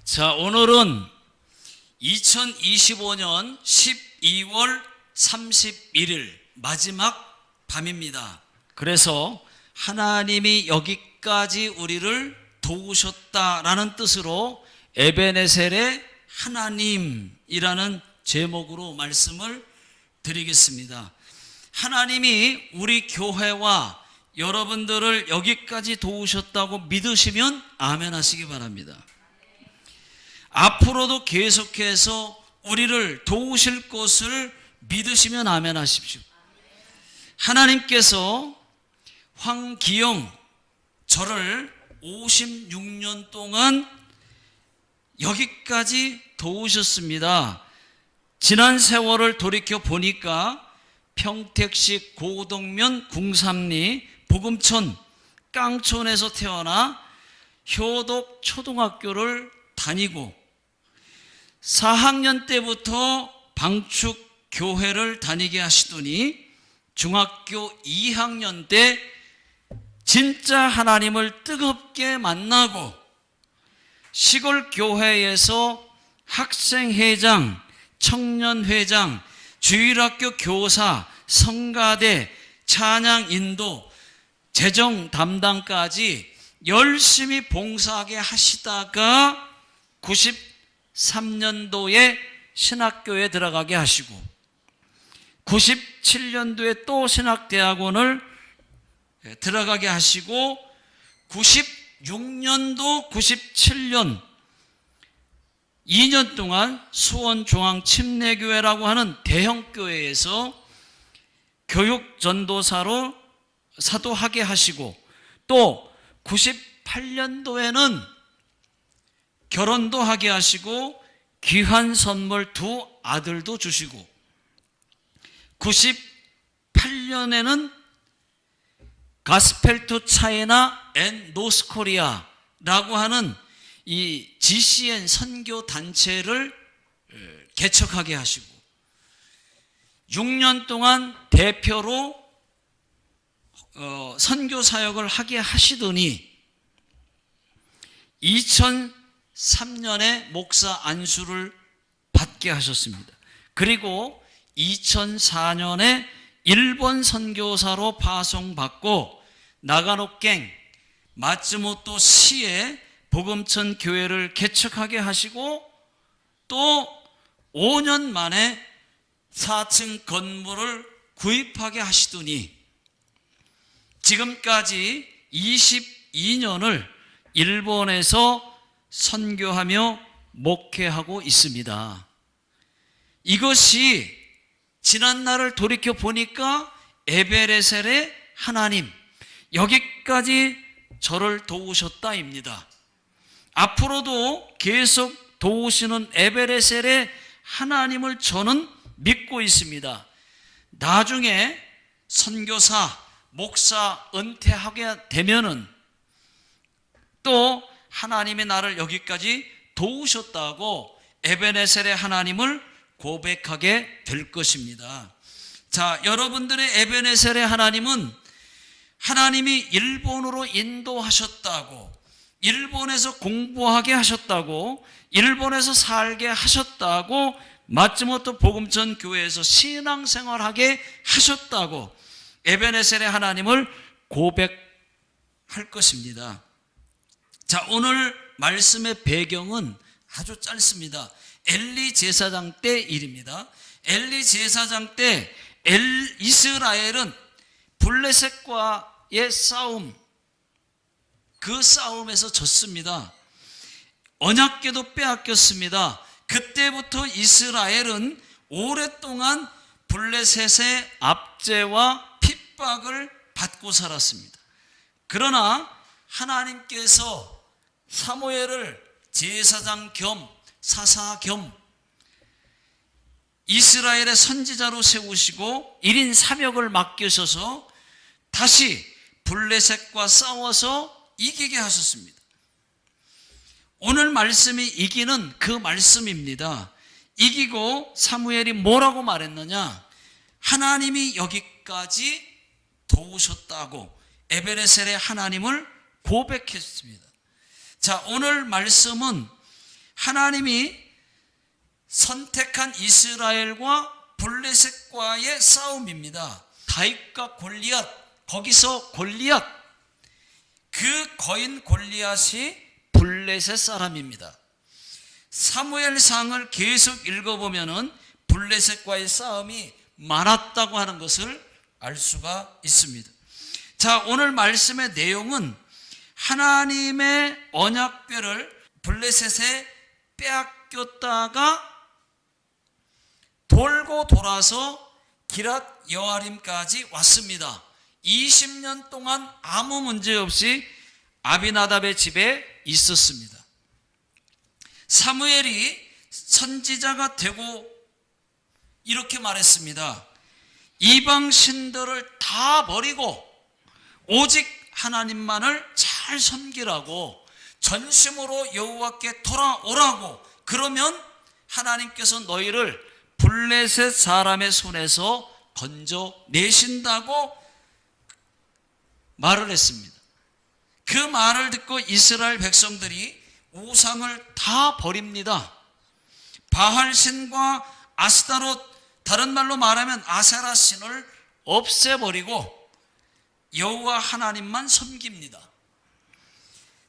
자, 오늘은 2025년 12월 31일 마지막 밤입니다. 그래서 하나님이 여기까지 우리를 도우셨다라는 뜻으로 에베네셀의 하나님이라는 제목으로 말씀을 드리겠습니다. 하나님이 우리 교회와 여러분들을 여기까지 도우셨다고 믿으시면 아멘 하시기 바랍니다. 앞으로도 계속해서 우리를 도우실 것을 믿으시면 아멘 하십시오. 하나님께서 황기영 저를 56년 동안 여기까지 도우셨습니다. 지난 세월을 돌이켜 보니까 평택시 고덕면 궁삼리 부금천 깡촌에서 태어나 효덕 초등학교를 다니고 4학년 때부터 방축 교회를 다니게 하시더니 중학교 2학년 때 진짜 하나님을 뜨겁게 만나고 시골 교회에서 학생회장, 청년회장, 주일학교 교사, 성가대, 찬양 인도, 재정 담당까지 열심히 봉사하게 하시다가 93년도에 신학교에 들어가게 하시고 97년도에 또 신학대학원을 들어가게 하시고 96년도 97년 2년 동안 수원중앙침례교회라고 하는 대형교회에서 교육전도사로 사도하게 하시고 또 98년도에는 결혼도 하게 하시고 귀한 선물 2 아들도 주시고 98년에는 가스펠 투 차이나 앤 노스코리아라고 하는 이 GCN 선교 단체를 개척하게 하시고 6년 동안 대표로 선교 사역을 하게 하시더니 2003년에 목사 안수를 받게 하셨습니다. 그리고 2004년에 일본 선교사로 파송받고 나가노갱 마츠모토 시에 복음천 교회를 개척하게 하시고 또 5년 만에 4층 건물을 구입하게 하시더니 지금까지 22년을 일본에서 선교하며 목회하고 있습니다. 이것이 지난날을 돌이켜 보니까 에베네셀의 하나님 여기까지 저를 도우셨다입니다. 앞으로도 계속 도우시는 에베네셀의 하나님을 저는 믿고 있습니다. 나중에 선교사, 목사 은퇴하게 되면은 또 하나님이 나를 여기까지 도우셨다고 에베네셀의 하나님을 고백하게 될 것입니다. 자, 여러분들의 에베네셀의 하나님은 하나님이 일본으로 인도하셨다고, 일본에서 공부하게 하셨다고, 일본에서 살게 하셨다고, 마츠모토 복음전 교회에서 신앙생활하게 하셨다고 에베네셀의 하나님을 고백할 것입니다. 자, 오늘 말씀의 배경은 아주 짧습니다. 엘리 제사장 때 일입니다. 엘리 제사장 때 이스라엘은 블레셋과의 싸움, 그 싸움에서 졌습니다. 언약궤도 빼앗겼습니다. 그때부터 이스라엘은 오랫동안 블레셋의 압제와 핍박을 받고 살았습니다. 그러나 하나님께서 사무엘을 제사장 겸 사사 겸 이스라엘의 선지자로 세우시고 1인 사역을 맡기셔서 다시 블레셋과 싸워서 이기게 하셨습니다. 오늘 말씀이 이기는 그 말씀입니다. 이기고 사무엘이 뭐라고 말했느냐? 하나님이 여기까지 도우셨다고 에베네셀의 하나님을 고백했습니다. 자, 오늘 말씀은 하나님이 선택한 이스라엘과 블레셋과의 싸움입니다. 다윗과 골리앗, 거기서 골리앗, 그 거인 골리앗이 블레셋 사람입니다. 사무엘상을 계속 읽어보면은 블레셋과의 싸움이 많았다고 하는 것을 알 수가 있습니다. 자, 오늘 말씀의 내용은 하나님의 언약궤를 블레셋에 빼앗겼다가 돌고 돌아서 기랏 여아림까지 왔습니다. 20년 동안 아무 문제 없이 아비나답의 집에 있었습니다. 사무엘이 선지자가 되고 이렇게 말했습니다. 이방 신들을 다 버리고 오직 하나님만을 잘 섬기라고, 전심으로 여호와께 돌아오라고, 그러면 하나님께서 너희를 블레셋 사람의 손에서 건져내신다고 말을 했습니다. 그 말을 듣고 이스라엘 백성들이 우상을 다 버립니다. 바알신과 아스타롯, 다른 말로 말하면 아세라 신을 없애버리고 여호와 하나님만 섬깁니다.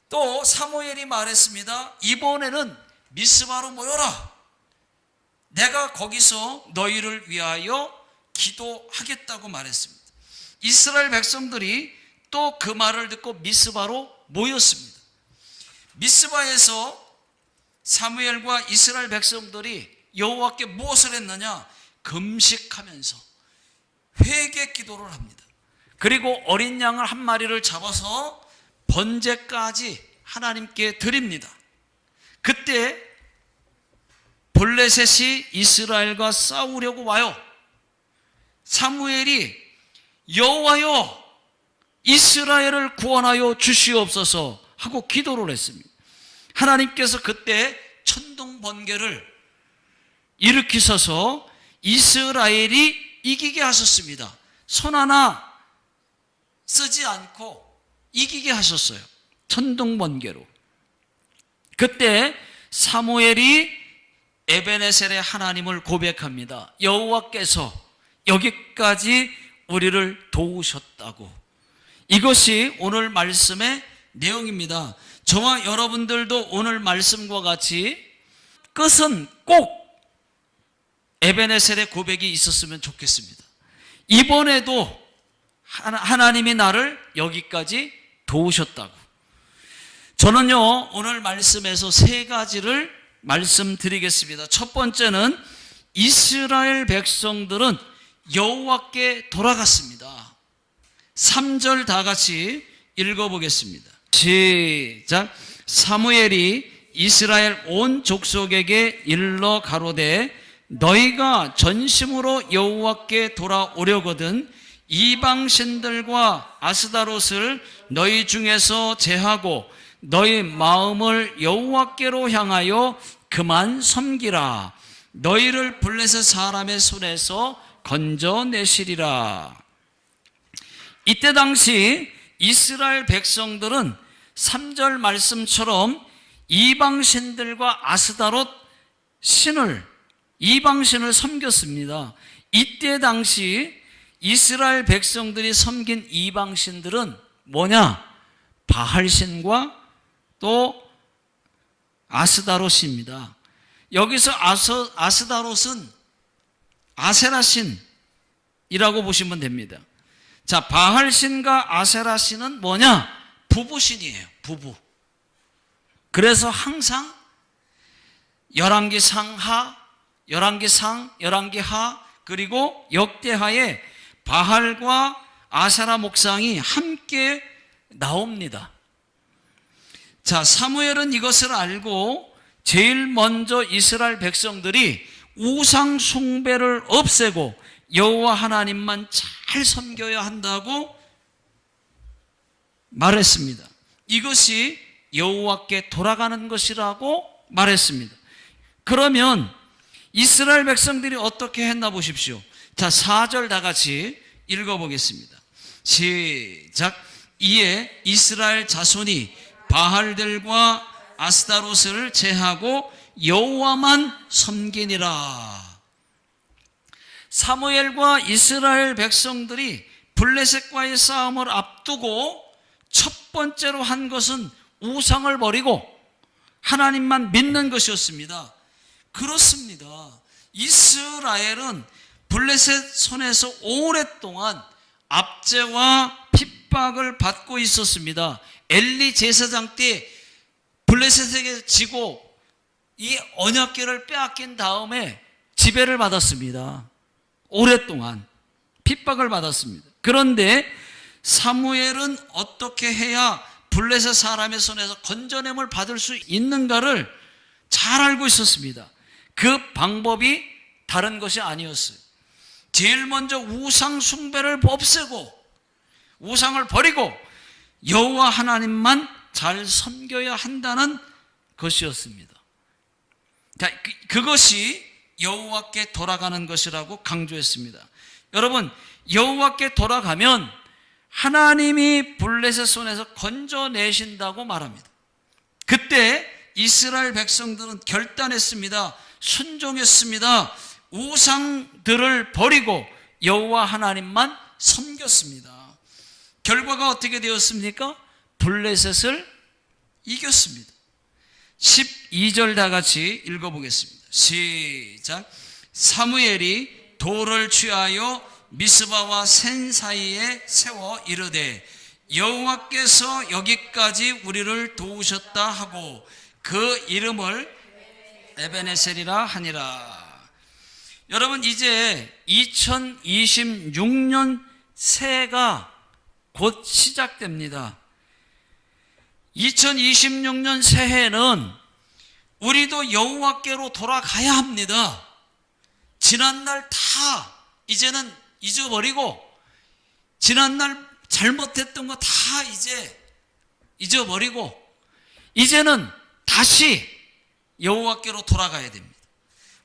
또 사무엘이 말했습니다. 이번에는 미스바로 모여라. 내가 거기서 너희를 위하여 기도하겠다고 말했습니다. 이스라엘 백성들이 또 그 말을 듣고 미스바로 모였습니다. 미스바에서 사무엘과 이스라엘 백성들이 여호와께 무엇을 했느냐? 금식하면서 회개 기도를 합니다. 그리고 어린 양을 한 마리를 잡아서 번제까지 하나님께 드립니다. 그때 블레셋이 이스라엘과 싸우려고 와요. 사무엘이 여호와여 이스라엘을 구원하여 주시옵소서 하고 기도를 했습니다. 하나님께서 그때 천둥 번개를 일으키셔서 이스라엘이 이기게 하셨습니다. 손 하나 쓰지 않고 이기게 하셨어요. 천둥 번개로. 그때 사무엘이 에베네셀의 하나님을 고백합니다. 여호와께서 여기까지 우리를 도우셨다고. 이것이 오늘 말씀의 내용입니다. 저와 여러분들도 오늘 말씀과 같이 끝은 꼭 에베네셀의 고백이 있었으면 좋겠습니다. 이번에도 하나님이 나를 여기까지 도우셨다고. 저는요, 오늘 말씀에서 세 가지를 말씀드리겠습니다. 첫 번째는 이스라엘 백성들은 여호와께 돌아갔습니다. 3절 다 같이 읽어보겠습니다. 시작. 사무엘이 이스라엘 온 족속에게 일러 가로되 너희가 전심으로 여호와께 돌아오려거든 이방 신들과 아스다롯을 너희 중에서 제하고 너희 마음을 여호와께로 향하여 그만 섬기라. 너희를 블레셋 사람의 손에서 건져내시리라. 이때 당시 이스라엘 백성들은 3절 말씀처럼 이방 신들과 아스다롯 신을, 이방 신을 섬겼습니다. 이때 당시 이스라엘 백성들이 섬긴 이방 신들은 뭐냐? 바알신과 또 아스다롯입니다. 여기서 아스다롯은 아세라신이라고 보시면 됩니다. 자, 바알신과 아세라신은 뭐냐? 부부신이에요. 부부. 그래서 항상 열왕기상하, 열왕기상, 열왕기하, 그리고 역대하에 바알과 아세라 목상이 함께 나옵니다. 자, 사무엘은 이것을 알고 제일 먼저 이스라엘 백성들이 우상 숭배를 없애고 여호와 하나님만 잘 섬겨야 한다고 말했습니다. 이것이 여호와께 돌아가는 것이라고 말했습니다. 그러면 이스라엘 백성들이 어떻게 했나 보십시오. 자, 4절 다 같이 읽어보겠습니다. 시작. 이에 이스라엘 자손이 바알들과 아스타롯을 제하고 여호와만 섬기니라. 사무엘과 이스라엘 백성들이 블레셋과의 싸움을 앞두고 첫 번째로 한 것은 우상을 버리고 하나님만 믿는 것이었습니다. 그렇습니다. 이스라엘은 블레셋 손에서 오랫동안 압제와 핍박을 받고 있었습니다. 엘리 제사장 때 블레셋에게 지고 이 언약궤를 빼앗긴 다음에 지배를 받았습니다. 오랫동안 핍박을 받았습니다. 그런데 사무엘은 어떻게 해야 블레셋 사람의 손에서 건져냄을 받을 수 있는가를 잘 알고 있었습니다. 그 방법이 다른 것이 아니었어요. 제일 먼저 우상 숭배를 없애고 우상을 버리고 여호와 하나님만 잘 섬겨야 한다는 것이었습니다. 자, 그것이 여호와께 돌아가는 것이라고 강조했습니다. 여러분, 여호와께 돌아가면 하나님이 블레셋 손에서 건져내신다고 말합니다. 그때 이스라엘 백성들은 결단했습니다. 순종했습니다. 우상들을 버리고 여호와 하나님만 섬겼습니다. 결과가 어떻게 되었습니까? 블레셋을 이겼습니다. 12절 다 같이 읽어보겠습니다. 시작. 사무엘이 돌을 취하여 미스바와 센 사이에 세워 이르되 여호와께서 여기까지 우리를 도우셨다 하고 그 이름을 에베네셀이라 하니라. 여러분, 이제 2026년 새해가 곧 시작됩니다. 2026년 새해는 우리도 여호와께로 돌아가야 합니다. 지난날 다 이제는 잊어버리고 지난날 잘못했던 거 다 이제 잊어버리고 이제는 다시 여호와께로 돌아가야 됩니다.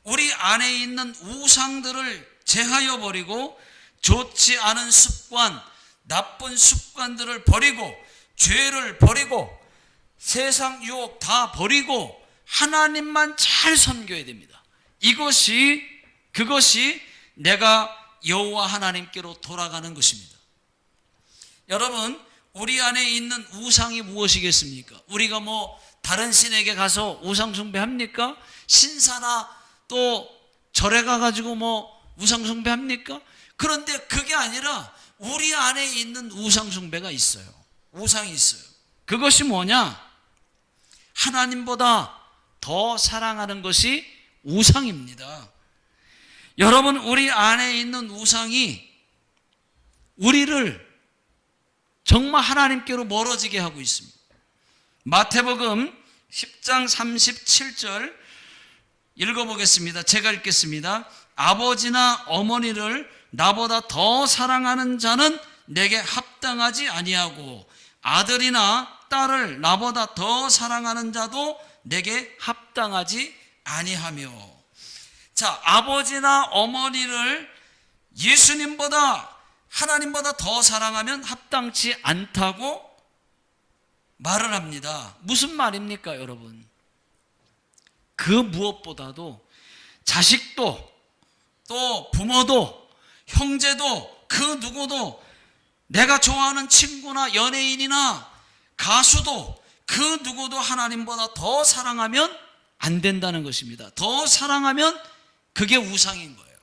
우리 안에 있는 우상들을 제하여 버리고 좋지 않은 습관, 나쁜 습관들을 버리고 죄를 버리고 세상 유혹 다 버리고 하나님만 잘 섬겨야 됩니다. 그것이 내가 여호와 하나님께로 돌아가는 것입니다. 여러분, 우리 안에 있는 우상이 무엇이겠습니까? 우리가 다른 신에게 가서 우상 숭배합니까? 신사나 또 절에 가가지고 우상 숭배합니까? 그런데 그게 아니라 우리 안에 있는 우상 숭배가 있어요. 우상이 있어요. 그것이 뭐냐? 하나님보다 더 사랑하는 것이 우상입니다. 여러분, 우리 안에 있는 우상이 우리를 정말 하나님께로 멀어지게 하고 있습니다. 마태복음 10장 37절 읽어보겠습니다. 제가 읽겠습니다. 아버지나 어머니를 나보다 더 사랑하는 자는 내게 합당하지 아니하고 아들이나 딸을 나보다 더 사랑하는 자도 내게 합당하지 아니하며. 자, 아버지나 어머니를 예수님보다 하나님보다 더 사랑하면 합당치 않다고 말을 합니다. 무슨 말입니까, 여러분? 그 무엇보다도 자식도 또 부모도 형제도 그 누구도 내가 좋아하는 친구나 연예인이나 가수도 그 누구도 하나님보다 더 사랑하면 안 된다는 것입니다. 더 사랑하면 그게 우상인 거예요.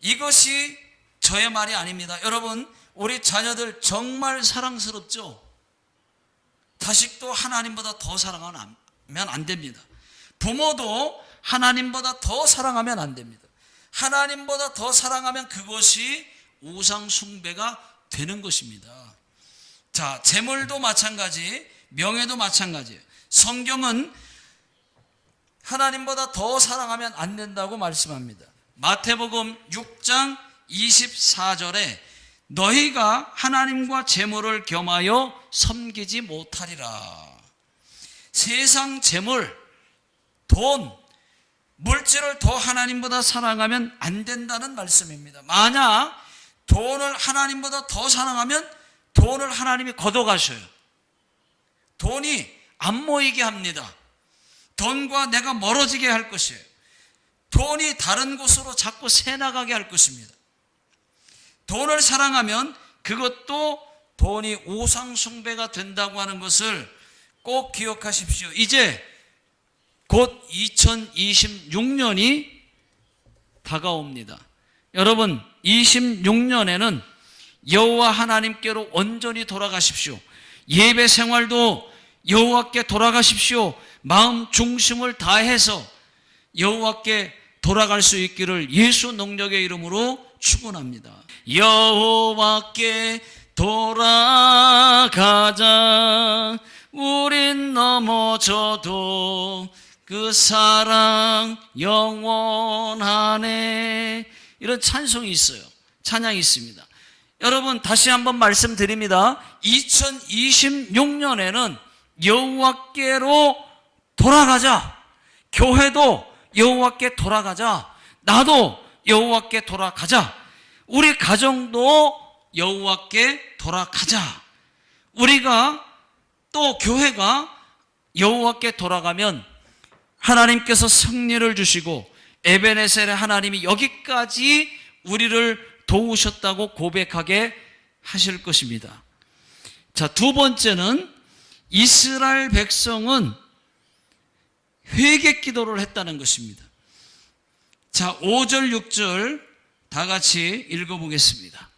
이것이 저의 말이 아닙니다. 여러분, 우리 자녀들 정말 사랑스럽죠? 자식도 하나님보다 더 사랑하면 안 됩니다. 부모도 하나님보다 더 사랑하면 안 됩니다. 하나님보다 더 사랑하면 그것이 우상 숭배가 되는 것입니다. 자, 재물도 마찬가지, 명예도 마찬가지예요. 성경은 하나님보다 더 사랑하면 안 된다고 말씀합니다. 마태복음 6장 24절에 너희가 하나님과 재물을 겸하여 섬기지 못하리라. 세상 재물, 돈, 물질을 더 하나님보다 사랑하면 안 된다는 말씀입니다. 만약 돈을 하나님보다 더 사랑하면 돈을 하나님이 걷어가셔요. 돈이 안 모이게 합니다. 돈과 내가 멀어지게 할 것이에요. 돈이 다른 곳으로 자꾸 새나가게 할 것입니다. 돈을 사랑하면 그것도 돈이 우상숭배가 된다고 하는 것을 꼭 기억하십시오. 이제 곧 2026년이 다가옵니다. 여러분, 26년에는 여호와 하나님께로 온전히 돌아가십시오. 예배 생활도 여호와께 돌아가십시오. 마음 중심을 다해서 여호와께 돌아갈 수 있기를 예수 능력의 이름으로 축원합니다. 여호와께 돌아가자. 우린 넘어져도 그 사랑 영원하네. 이런 찬송이 있어요. 찬양이 있습니다. 여러분, 다시 한번 말씀드립니다. 2026년에는 여호와께로 돌아가자. 교회도 여호와께 돌아가자. 나도 여호와께 돌아가자. 우리 가정도 여호와께 돌아가자. 우리가 또 교회가 여호와께 돌아가면 하나님께서 승리를 주시고 에베네셀의 하나님이 여기까지 우리를 도우셨다고 고백하게 하실 것입니다. 자, 두 번째는 이스라엘 백성은 회개 기도를 했다는 것입니다. 자, 5절 6절 다 같이 읽어보겠습니다.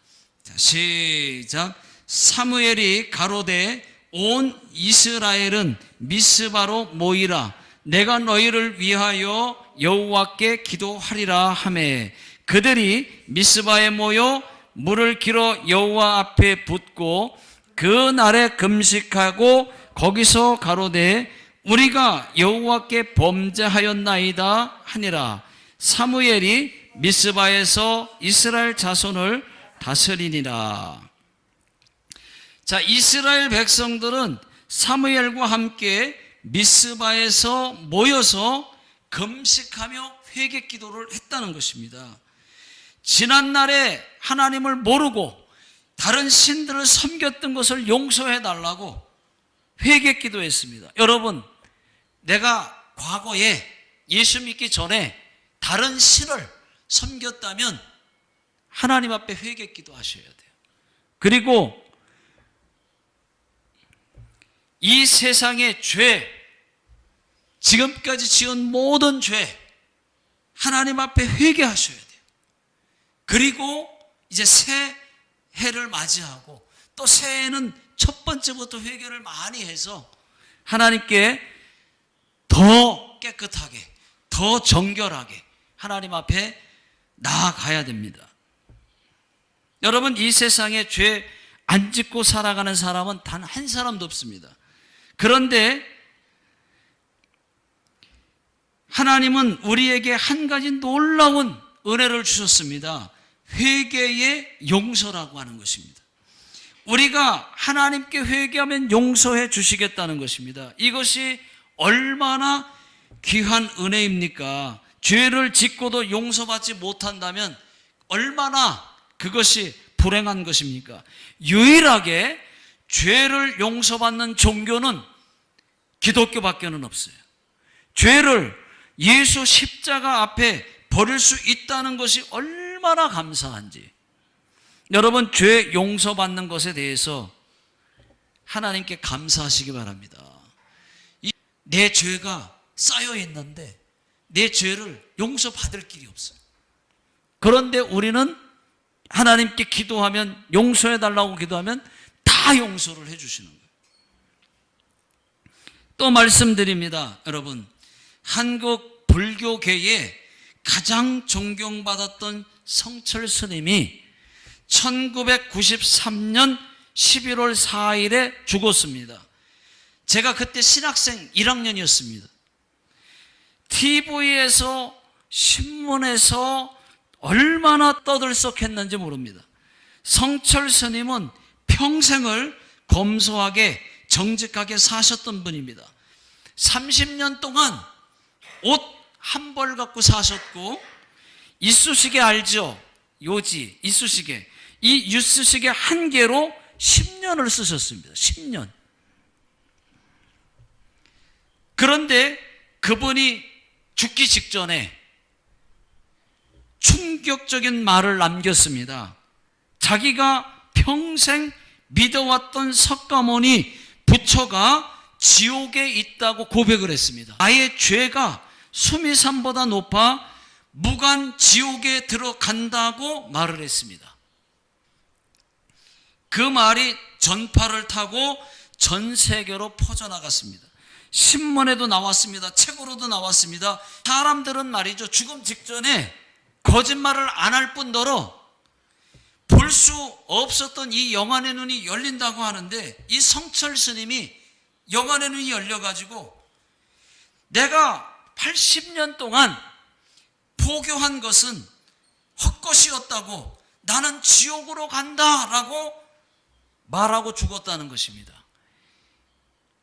자, 시작. 사무엘이 가로되 온 이스라엘은 미스바로 모이라. 내가 너희를 위하여 여호와께 기도하리라 하매 그들이 미스바에 모여 물을 길어 여호와 앞에 붓고 그 날에 금식하고 거기서 가로되 우리가 여호와께 범죄하였나이다 하니라. 사무엘이 미스바에서 이스라엘 자손을 다스리니라. 자, 이스라엘 백성들은 사무엘과 함께 미스바에서 모여서 금식하며 회개 기도를 했다는 것입니다. 지난날에 하나님을 모르고 다른 신들을 섬겼던 것을 용서해 달라고 회개 기도했습니다. 여러분, 내가 과거에 예수 믿기 전에 다른 신을 섬겼다면 하나님 앞에 회개 기도하셔야 돼요. 그리고 이 세상의 죄, 지금까지 지은 모든 죄 하나님 앞에 회개하셔야 돼요. 그리고 이제 새해를 맞이하고 또 새해는 첫 번째부터 회개를 많이 해서 하나님께 더 깨끗하게, 더 정결하게 하나님 앞에 나아가야 됩니다. 여러분, 이 세상에 죄 안 짓고 살아가는 사람은 단 한 사람도 없습니다. 그런데 하나님은 우리에게 한 가지 놀라운 은혜를 주셨습니다. 회개의 용서라고 하는 것입니다. 우리가 하나님께 회개하면 용서해 주시겠다는 것입니다. 이것이 얼마나 귀한 은혜입니까? 죄를 짓고도 용서받지 못한다면 얼마나 그것이 불행한 것입니까? 유일하게 죄를 용서받는 종교는 기독교밖에는 없어요. 죄를 예수 십자가 앞에 버릴 수 있다는 것이 얼마나 감사한지. 여러분, 죄 용서받는 것에 대해서 하나님께 감사하시기 바랍니다. 내 죄가 쌓여 있는데 내 죄를 용서받을 길이 없어요. 그런데 우리는 하나님께 기도하면, 용서해 달라고 기도하면 다 용서를 해 주시는 거예요. 또 말씀드립니다. 여러분, 한국 불교계에 가장 존경받았던 성철 스님이 1993년 11월 4일에 죽었습니다. 제가 그때 신학생 1학년이었습니다. TV에서, 신문에서 얼마나 떠들썩했는지 모릅니다. 성철 스님은 평생을 검소하게 정직하게 사셨던 분입니다. 30년 동안 옷 한 벌 갖고 사셨고, 이쑤시개 알죠? 요지, 이쑤시개. 이 이쑤시개 한 개로 10년을 쓰셨습니다. 10년. 그런데 그분이 죽기 직전에 충격적인 말을 남겼습니다. 자기가 평생 믿어왔던 석가모니 부처가 지옥에 있다고 고백을 했습니다. 나의 죄가 수미산보다 높아 무간 지옥에 들어간다고 말을 했습니다. 그 말이 전파를 타고 전 세계로 퍼져나갔습니다. 신문에도 나왔습니다. 책으로도 나왔습니다. 사람들은 말이죠, 죽음 직전에 거짓말을 안 할 뿐더러 볼 수 없었던 이 영안의 눈이 열린다고 하는데, 이 성철 스님이 영안의 눈이 열려가지고 내가 80년 동안 포교한 것은 헛것이었다고, 나는 지옥으로 간다라고 말하고 죽었다는 것입니다.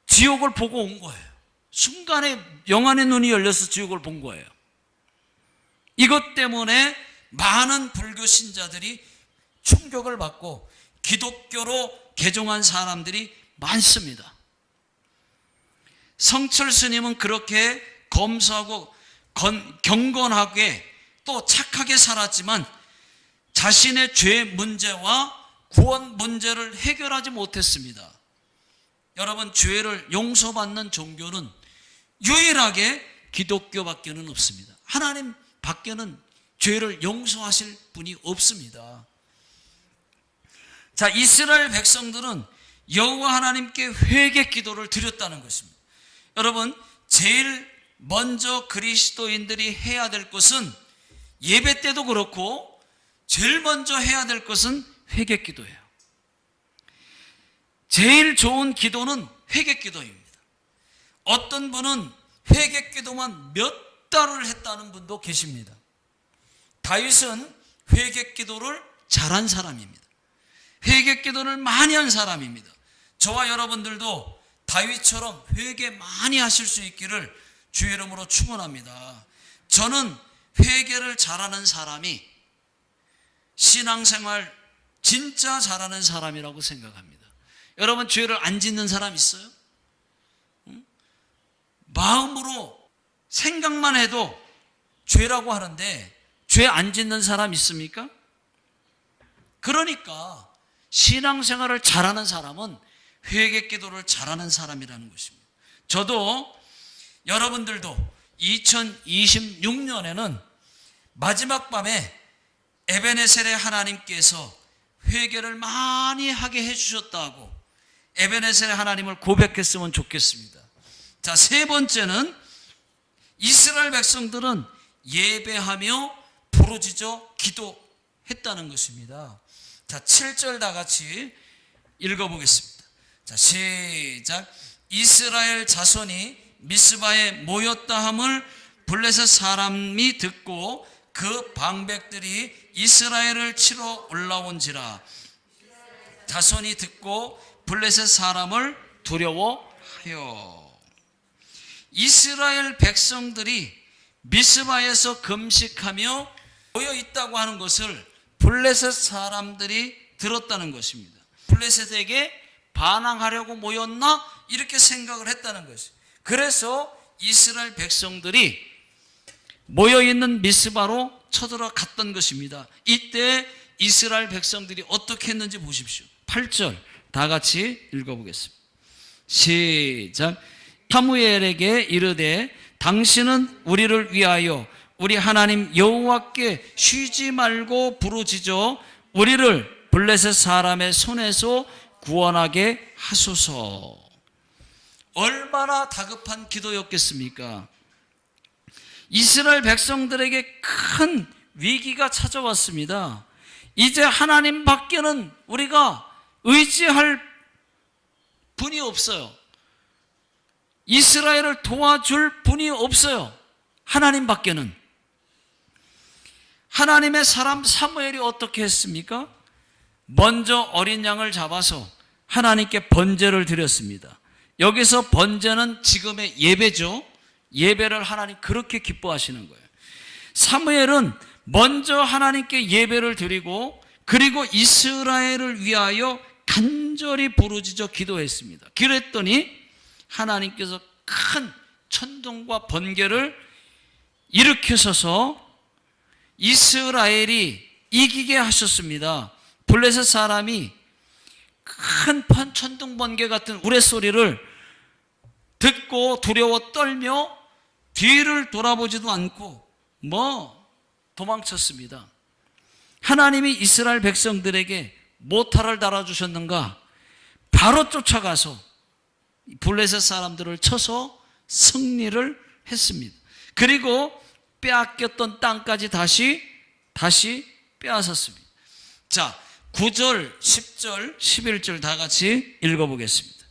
지옥을 보고 온 거예요. 순간에 영안의 눈이 열려서 지옥을 본 거예요. 이것 때문에 많은 불교 신자들이 충격을 받고 기독교로 개종한 사람들이 많습니다. 성철 스님은 그렇게 검소하고 경건하게 또 착하게 살았지만 자신의 죄 문제와 구원 문제를 해결하지 못했습니다. 여러분, 죄를 용서받는 종교는 유일하게 기독교밖에는 없습니다. 하나님 밖에는 죄를 용서하실 분이 없습니다. 자, 이스라엘 백성들은 여호와 하나님께 회개 기도를 드렸다는 것입니다. 여러분, 제일 먼저 그리스도인들이 해야 될 것은, 예배 때도 그렇고 제일 먼저 해야 될 것은 회개 기도예요. 제일 좋은 기도는 회개 기도입니다. 어떤 분은 회개 기도만 몇 달을 했다는 분도 계십니다. 다윗은 회개 기도를 잘한 사람입니다. 회개 기도를 많이 한 사람입니다. 저와 여러분들도 다윗처럼 회개 많이 하실 수 있기를 주의 이름으로 축원합니다. 저는 회개를 잘하는 사람이 신앙생활 진짜 잘하는 사람이라고 생각합니다. 여러분, 죄를 안 짓는 사람 있어요? 마음으로 생각만 해도 죄라고 하는데 죄 안 짓는 사람 있습니까? 그러니까 신앙생활을 잘하는 사람은 회개 기도를 잘하는 사람이라는 것입니다. 저도, 여러분들도 2026년에는 마지막 밤에 에베네셀의 하나님께서 회개를 많이 하게 해주셨다고 에베네셀의 하나님을 고백했으면 좋겠습니다. 자, 세 번째는 이스라엘 백성들은 예배하며 부르짖어 기도했다는 것입니다. 자, 7절 다 같이 읽어보겠습니다. 자, 시작. 이스라엘 자손이 미스바에 모였다 함을 블레셋 사람이 듣고 그 방백들이 이스라엘을 치러 올라온지라. 자손이 듣고 블레셋 사람을 두려워하여. 이스라엘 백성들이 미스바에서 금식하며 모여 있다고 하는 것을 블레셋 사람들이 들었다는 것입니다. 블레셋에게 반항하려고 모였나? 이렇게 생각을 했다는 것이죠. 그래서 이스라엘 백성들이 모여있는 미스바로 쳐들어갔던 것입니다. 이때 이스라엘 백성들이 어떻게 했는지 보십시오. 8절 다 같이 읽어보겠습니다. 시작. 사무엘에게 이르되 당신은 우리를 위하여 우리 하나님 여호와께 쉬지 말고 부르짖어 우리를 블레셋 사람의 손에서 구원하게 하소서. 얼마나 다급한 기도였겠습니까? 이스라엘 백성들에게 큰 위기가 찾아왔습니다. 이제 하나님 밖에는 우리가 의지할 분이 없어요. 이스라엘을 도와줄 분이 없어요. 하나님 밖에는. 하나님의 사람 사무엘이 어떻게 했습니까? 먼저 어린 양을 잡아서 하나님께 번제를 드렸습니다. 여기서 번제는 지금의 예배죠. 예배를 하나님 그렇게 기뻐하시는 거예요. 사무엘은 먼저 하나님께 예배를 드리고 그리고 이스라엘을 위하여 간절히 부르짖어 기도했습니다. 그랬더니 하나님께서 큰 천둥과 번개를 일으키셔서 이스라엘이 이기게 하셨습니다. 블레셋 사람이 큰 천둥 번개 같은 우레소리를 듣고 두려워 떨며 뒤를 돌아보지도 않고 도망쳤습니다. 하나님이 이스라엘 백성들에게 모탈을 달아주셨는가? 바로 쫓아가서 블레셋 사람들을 쳐서 승리를 했습니다. 그리고 빼앗겼던 땅까지 다시 빼앗았습니다. 자, 9절, 10절, 11절 다 같이 읽어보겠습니다.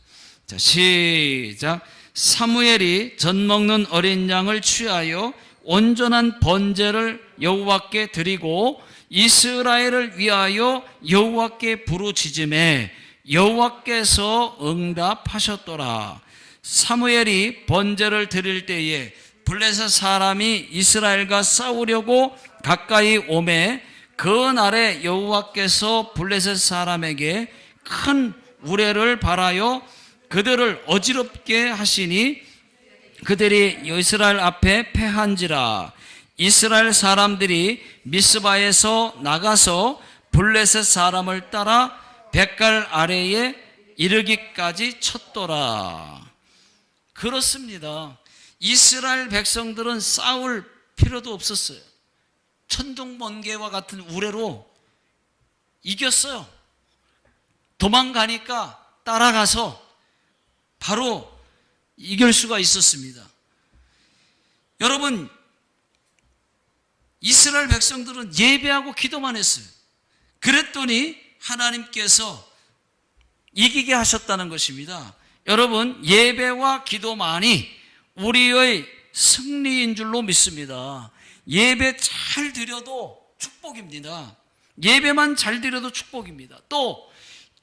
자, 시작. 사무엘이 젖 먹는 어린 양을 취하여 온전한 번제를 여호와께 드리고 이스라엘을 위하여 여호와께 부르짖음에 여호와께서 응답하셨더라. 사무엘이 번제를 드릴 때에 블레셋 사람이 이스라엘과 싸우려고 가까이 오매 그 날에 여호와께서 블레셋 사람에게 큰 우레를 발하여 그들을 어지럽게 하시니 그들이 이스라엘 앞에 패한지라. 이스라엘 사람들이 미스바에서 나가서 블레셋 사람을 따라 뱃갈 아래에 이르기까지 쳤더라. 그렇습니다. 이스라엘 백성들은 싸울 필요도 없었어요. 천둥 번개와 같은 우레로 이겼어요. 도망가니까 따라가서 바로 이길 수가 있었습니다. 여러분, 이스라엘 백성들은 예배하고 기도만 했어요. 그랬더니 하나님께서 이기게 하셨다는 것입니다. 여러분, 예배와 기도만이 우리의 승리인 줄로 믿습니다. 예배 잘 드려도 축복입니다. 예배만 잘 드려도 축복입니다. 또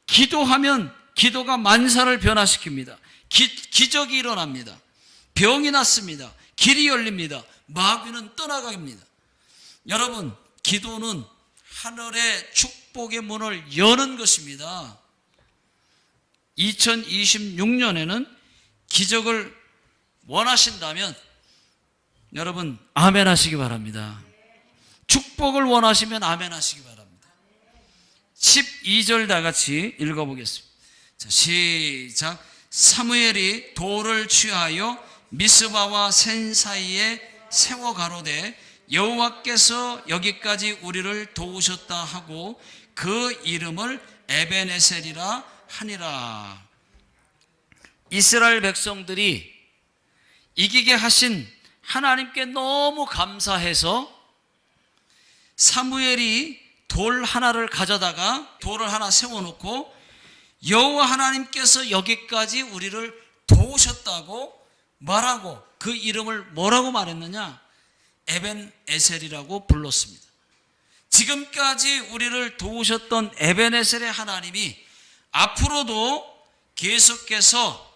기도하면 기도가 만사를 변화시킵니다. 기적이 일어납니다. 병이 낫습니다. 길이 열립니다. 마귀는 떠나갑니다. 여러분, 기도는 하늘의 축복의 문을 여는 것입니다. 2026년에는 기적을 원하신다면 여러분 아멘 하시기 바랍니다. 축복을 원하시면 아멘 하시기 바랍니다. 12절 다 같이 읽어보겠습니다. 자, 시작. 사무엘이 돌을 취하여 미스바와 센 사이에 세워 가로되 여호와께서 여기까지 우리를 도우셨다 하고 그 이름을 에벤에셀이라 하니라. 이스라엘 백성들이 이기게 하신 하나님께 너무 감사해서 사무엘이 돌 하나를 가져다가 돌을 하나 세워놓고 여호와 하나님께서 여기까지 우리를 도우셨다고 말하고 그 이름을 뭐라고 말했느냐? 에벤에셀이라고 불렀습니다. 지금까지 우리를 도우셨던 에벤에셀의 하나님이 앞으로도 계속해서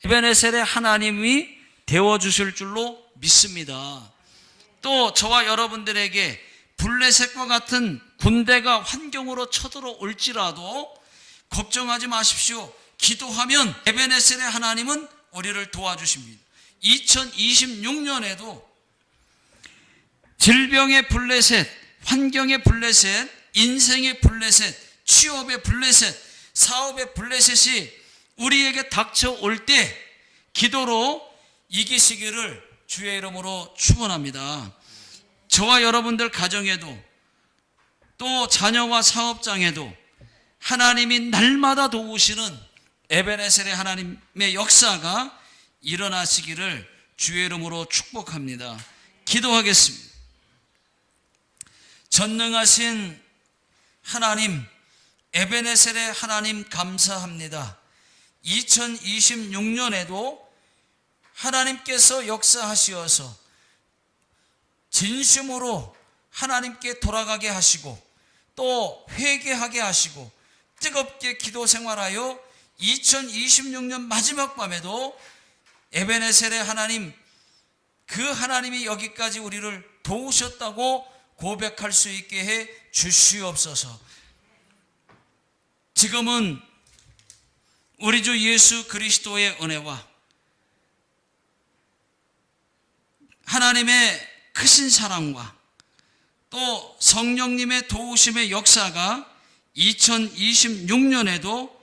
에벤에셀의 하나님이 되어주실 줄로 믿습니다. 또 저와 여러분들에게 블레셋과 같은 군대가 환경으로 쳐들어올지라도 걱정하지 마십시오. 기도하면 에벤에셀의 하나님은 우리를 도와주십니다. 2026년에도 질병의 블레셋, 환경의 블레셋, 인생의 블레셋, 취업의 블레셋, 사업의 블레셋이 우리에게 닥쳐올 때 기도로 이기시기를 주의 이름으로 축원합니다. 저와 여러분들 가정에도 또 자녀와 사업장에도 하나님이 날마다 도우시는 에벤에셀의 하나님의 역사가 일어나시기를 주의 이름으로 축복합니다. 기도하겠습니다. 전능하신 하나님, 에벤에셀의 하나님 감사합니다. 2026년에도 하나님께서 역사하시어서 진심으로 하나님께 돌아가게 하시고 또 회개하게 하시고 뜨겁게 기도 생활하여 2026년 마지막 밤에도 에벤에셀의 하나님, 그 하나님이 여기까지 우리를 도우셨다고 고백할 수 있게 해 주시옵소서. 지금은 우리 주 예수 그리스도의 은혜와 하나님의 크신 사랑과 또 성령님의 도우심의 역사가 2026년에도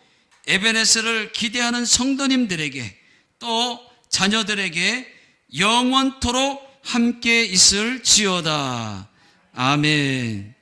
에베네스를 기대하는 성도님들에게 또 자녀들에게 영원토록 함께 있을지어다. 아멘.